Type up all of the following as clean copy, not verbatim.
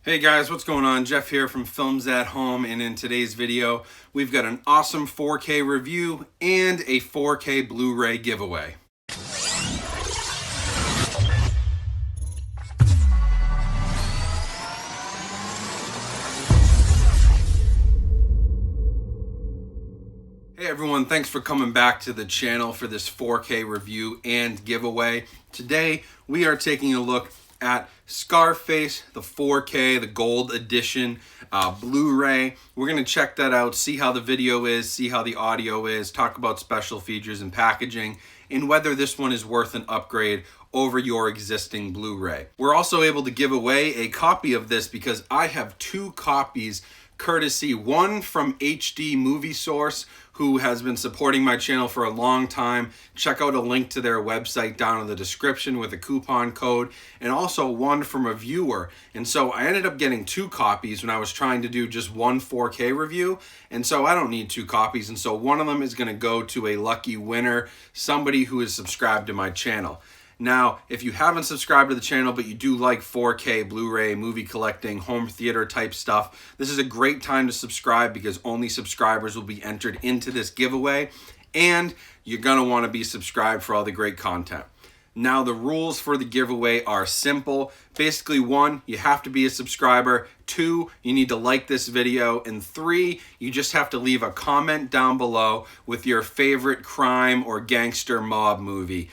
Hey guys, what's going on? Jeff here from Films at Home, and in today's video, we've got an awesome 4K review and a 4K Blu-ray giveaway. Hey everyone, thanks for coming back to the channel for this 4K review and giveaway. Today, we are taking a look at Scarface, the 4K, the gold edition Blu-ray. We're going to check that out, see how the video is, see how the audio is, talk about special features and packaging, and whether this one is worth an upgrade over your existing Blu-ray. We're also able to give away a copy of this because I have two copies courtesy, one from HD Movie Source, who has been supporting my channel for a long time. Check out a link to their website down in the description with a coupon code, and also one from a viewer. And so I ended up getting two copies when I was trying to do just one 4K review, and so I don't need two copies, and so one of them is going to go to a lucky winner, somebody who is subscribed to my channel. Now, if you haven't subscribed to the channel, but you do like 4K, Blu-ray, movie collecting, home theater type stuff, this is a great time to subscribe because only subscribers will be entered into this giveaway, and you're going to want to be subscribed for all the great content. Now, the rules for the giveaway are simple. Basically, 1, you have to be a subscriber. 2, you need to like this video. And 3, you just have to leave a comment down below with your favorite crime or gangster mob movie,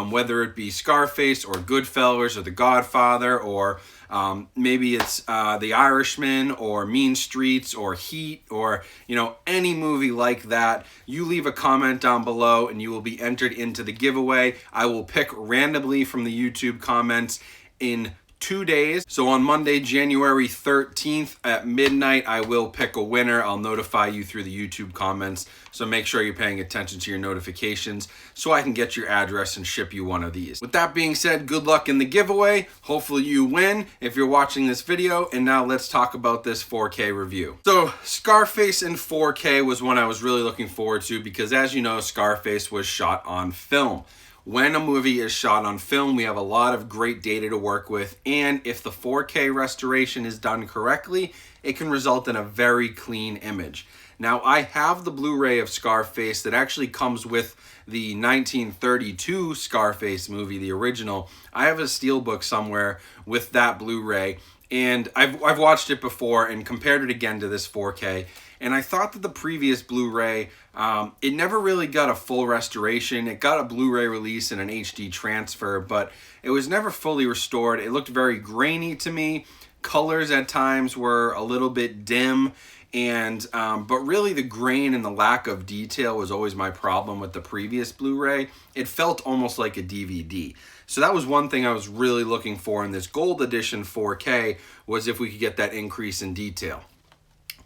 whether it be Scarface or Goodfellas or The Godfather, or maybe it's The Irishman or Mean Streets or Heat, or any movie like that. You leave a comment down below and you will be entered into the giveaway. I will pick randomly from the YouTube comments in 2 days. So on Monday, January 13th at midnight, I will pick a winner. I'll notify you through the YouTube comments. So make sure you're paying attention to your notifications so I can get your address and ship you one of these. With that being said, good luck in the giveaway. Hopefully you win if you're watching this video. And now let's talk about this 4K review. So Scarface in 4K was one I was really looking forward to because, as you know, Scarface was shot on film. When a movie is shot on film, we have a lot of great data to work with, and if the 4K restoration is done correctly, it can result in a very clean image. Now, I have the Blu-ray of Scarface that actually comes with the 1932 Scarface movie, the original. I have a steelbook somewhere with that Blu-ray, and I've watched it before and compared it again to this 4K. And I thought that the previous Blu-ray, it never really got a full restoration. It got a Blu-ray release and an HD transfer, but it was never fully restored. It looked very grainy to me. Colors at times were a little bit dim, and but really the grain and the lack of detail was always my problem with the previous Blu-ray. It felt almost like a DVD. So that was one thing I was really looking for in this gold edition 4K, was if we could get that increase in detail.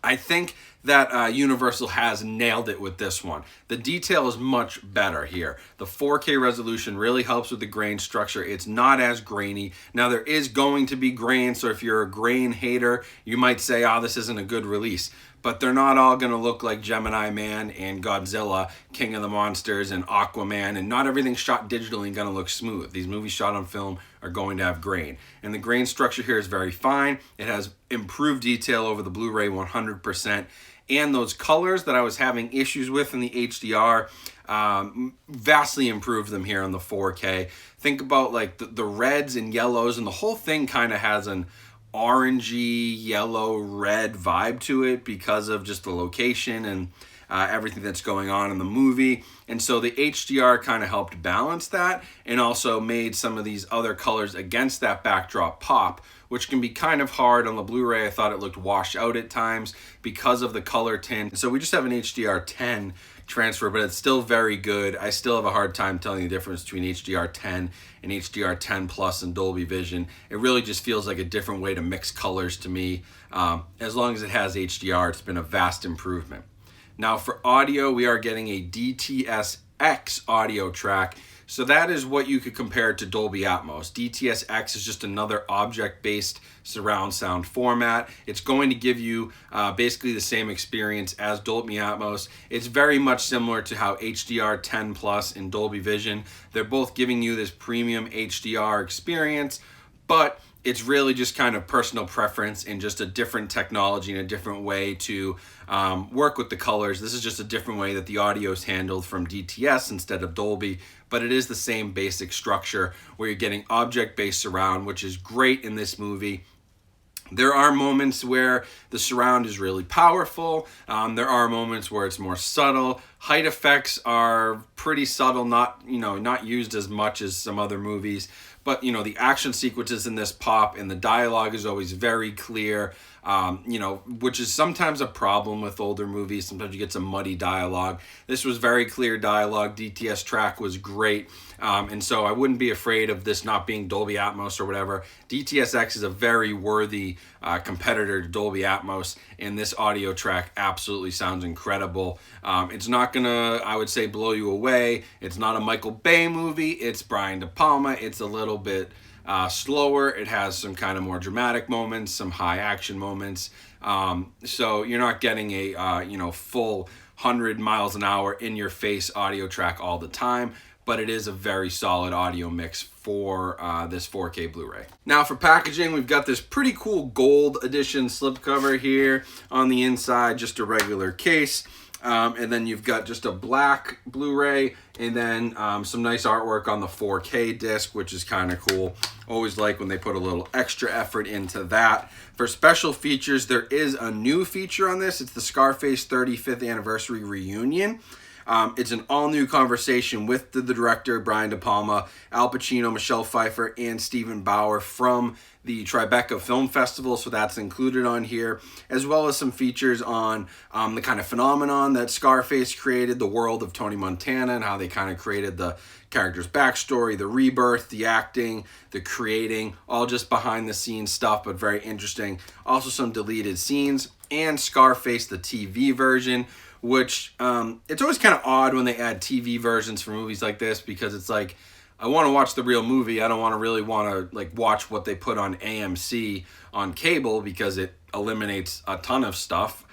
I think that Universal has nailed it with this one. The detail is much better here. The 4K resolution really helps with the grain structure. It's not as grainy. Now, there is going to be grain, so if you're a grain hater, you might say, oh, this isn't a good release. But they're not all going to look like Gemini Man and Godzilla, King of the Monsters, and Aquaman, and not everything shot digitally is going to look smooth. These movies shot on film are going to have grain. And the grain structure here is very fine. It has improved detail over the Blu-ray 100%. And those colors that I was having issues with in the HDR, vastly improved them here on the 4K. Think about like the reds and yellows, and the whole thing kind of has an orangey, yellow, red vibe to it because of just the location and everything that's going on in the movie. And so the HDR kind of helped balance that and also made some of these other colors against that backdrop pop, which can be kind of hard on the Blu-ray. I thought it looked washed out at times because of the color tint. So we just have an HDR10 transfer, but it's still very good. I still have a hard time telling the difference between HDR10 and HDR10 Plus and Dolby Vision. It really just feels like a different way to mix colors to me. As long as it has HDR, it's been a vast improvement. Now for audio, we are getting a DTS-X audio track. So that is what you could compare to Dolby Atmos. DTS-X is just another object-based surround sound format. It's going to give you basically the same experience as Dolby Atmos. It's very much similar to how HDR10 Plus and Dolby Vision, they're both giving you this premium HDR experience, but it's really just kind of personal preference and just a different technology and a different way to work with the colors. This is just a different way that the audio is handled from DTS instead of Dolby, but it is the same basic structure where you're getting object-based surround, which is great in this movie. There are moments where the surround is really powerful. There are moments where it's more subtle. Height effects are pretty subtle, not used as much as some other movies. But the action sequences in this pop, and the dialogue is always very clear. Which is sometimes a problem with older movies. Sometimes you get some muddy dialogue. This was very clear dialogue. DTS track was great. And so I wouldn't be afraid of this not being Dolby Atmos or whatever. DTS-X is a very worthy competitor to Dolby Atmos, and this audio track absolutely sounds incredible. It's not gonna, I would say, blow you away. It's not a Michael Bay movie. It's Brian De Palma. It's a little bit slower. It has some kind of more dramatic moments, some high action moments. So you're not getting a full 100 miles an hour in your face audio track all the time, but it is a very solid audio mix for this 4K Blu-ray. Now for packaging, we've got this pretty cool gold edition slipcover here on the inside, just a regular case. And then you've got just a black Blu-ray, and then some nice artwork on the 4K disc, which is kind of cool. Always like when they put a little extra effort into that. For special features, there is a new feature on this. It's the Scarface 35th Anniversary Reunion. It's an all-new conversation with the director, Brian De Palma, Al Pacino, Michelle Pfeiffer, and Stephen Bauer from the Tribeca Film Festival, so that's included on here, as well as some features on the kind of phenomenon that Scarface created, the world of Tony Montana, and how they kind of created the character's backstory, the rebirth, the acting, the creating, all just behind-the-scenes stuff, but very interesting. Also some deleted scenes, and Scarface, the TV version, which it's always kind of odd when they add TV versions for movies like this, because it's like, I want to watch the real movie. I don't want to watch what they put on AMC on cable, because it eliminates a ton of stuff,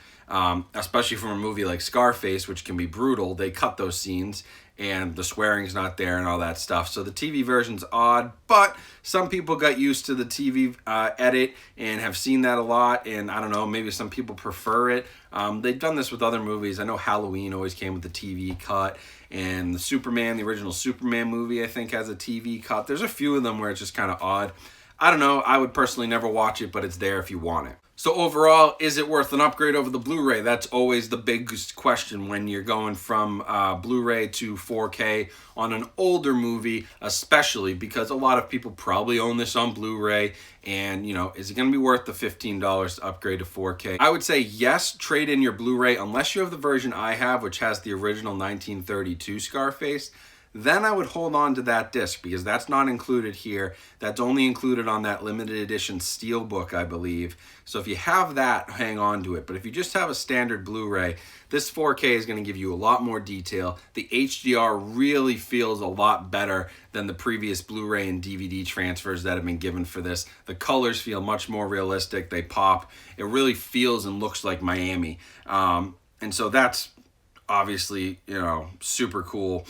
especially from a movie like Scarface, which can be brutal. They cut those scenes and the swearing's not there and all that stuff. So the TV version's odd, but some people got used to the TV edit and have seen that a lot, and I don't know, maybe some people prefer it. They've done this with other movies. I know Halloween always came with the TV cut, and the original Superman movie, I think, has a TV cut. There's a few of them where it's just kind of odd. I don't know, I would personally never watch it, but it's there if you want it. So overall, is it worth an upgrade over the Blu-ray? That's always the biggest question when you're going from Blu-ray to 4K on an older movie, especially because a lot of people probably own this on Blu-ray, and is it going to be worth the $15 to upgrade to 4K? I would say yes, trade in your Blu-ray, unless you have the version I have, which has the original 1932 Scarface. Then I would hold on to that disc, because that's not included here. That's only included on that limited edition Steelbook, I believe. So if you have that, hang on to it. But if you just have a standard Blu-ray, this 4K is going to give you a lot more detail. The HDR really feels a lot better than the previous Blu-ray and DVD transfers that have been given for this. The colors feel much more realistic. They pop. It really feels and looks like Miami. And so that's obviously, super cool.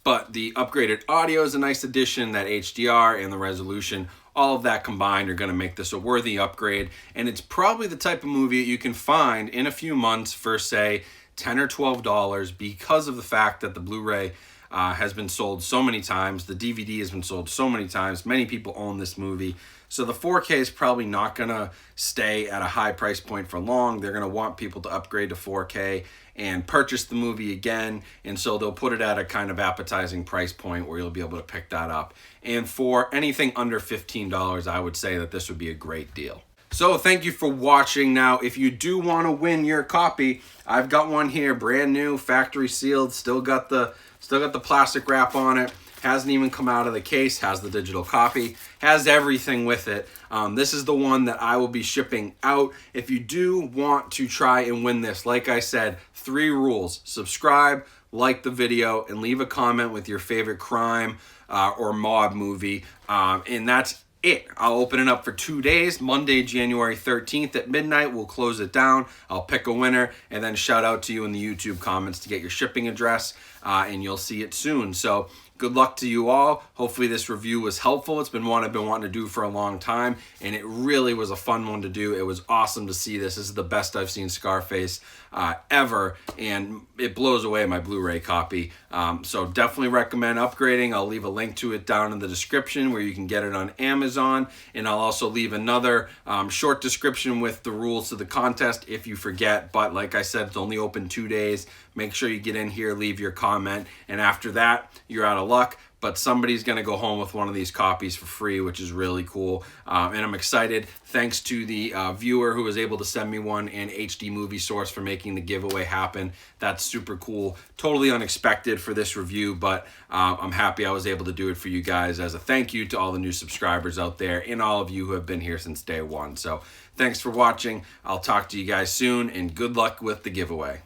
But the upgraded audio is a nice addition, that HDR and the resolution, all of that combined are going to make this a worthy upgrade. And it's probably the type of movie you can find in a few months for, say, $10 or $12, because of the fact that the Blu-ray has been sold so many times. The DVD has been sold so many times. Many people own this movie. So the 4K is probably not going to stay at a high price point for long. They're going to want people to upgrade to 4K and purchase the movie again. And so they'll put it at a kind of appetizing price point where you'll be able to pick that up. And for anything under $15, I would say that this would be a great deal. So thank you for watching. Now, if you do want to win your copy, I've got one here, brand new, factory sealed, still got the plastic wrap on it. Hasn't even come out of the case, has the digital copy, has everything with it. This is the one that I will be shipping out. If you do want to try and win this, like I said, 3 rules. Subscribe, like the video, and leave a comment with your favorite crime or mob movie. And that's it. I'll open it up for 2 days. Monday, January 13th at midnight, we'll close it down. I'll pick a winner and then shout out to you in the YouTube comments to get your shipping address, and you'll see it soon. So good luck to you all. Hopefully this review was helpful. It's been one I've been wanting to do for a long time, and it really was a fun one to do. It was awesome to see this. This is the best I've seen Scarface ever, and it blows away my Blu-ray copy. So definitely recommend upgrading. I'll leave a link to it down in the description where you can get it on Amazon, and I'll also leave another short description with the rules to the contest if you forget. But like I said, it's only open 2 days. Make sure you get in here, leave your comment, and after that, you're out of luck. But somebody's going to go home with one of these copies for free, which is really cool. And I'm excited. Thanks to the viewer who was able to send me one, and HD Movie Source for making the giveaway happen. That's super cool. Totally unexpected for this review, but I'm happy I was able to do it for you guys as a thank you to all the new subscribers out there and all of you who have been here since day one. So thanks for watching. I'll talk to you guys soon, and good luck with the giveaway.